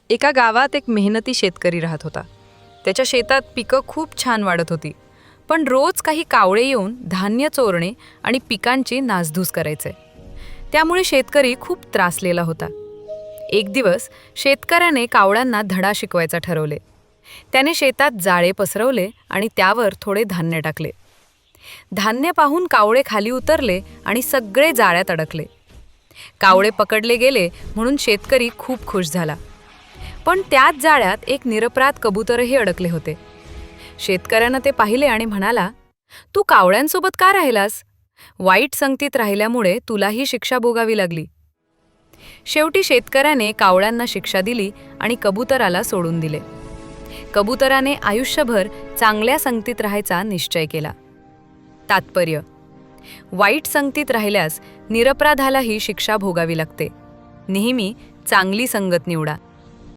एका गावात एक मेहनती शेतकरी राहत होता. त्याच्या शेतात पिकं खूप छान वाढत होती, पण रोज काही कावळे येऊन धान्य चोरणे आणि पिकांची नासधूस करायचे. त्यामुळे शेतकरी खूप त्रासलेला होता. एक दिवस शेतकऱ्याने कावळ्यांना धडा शिकवायचा ठरवले. त्याने शेतात जाळे पसरवले आणि त्यावर थोडे धान्य टाकले. धान्य पाहून कावळे खाली उतरले आणि सगळे जाळ्यात अडकले. कावळे पकडले गेले म्हणून शेतकरी खूप खुश झाला. पण त्याच जाळ्यात एक निरपराध कबूतरही अडकले होते. शेतकऱ्यानं ते पाहिले आणि म्हणाला, "तू कावळ्यांसोबत का राहिलास? वाईट संगतीत राहिल्यामुळे तुलाही शिक्षा भोगावी लागली." शेवटी शेतकऱ्याने कावळ्यांना शिक्षा दिली आणि कबूतराला सोडून दिले. कबूतराने आयुष्यभर चांगल्या संगतीत राहायचा निश्चय केला. तात्पर्य: वाईट संगतीत राहिल्यास निरपराधालाही शिक्षा भोगावी लागते. नेहमी चांगली संगत निवडा.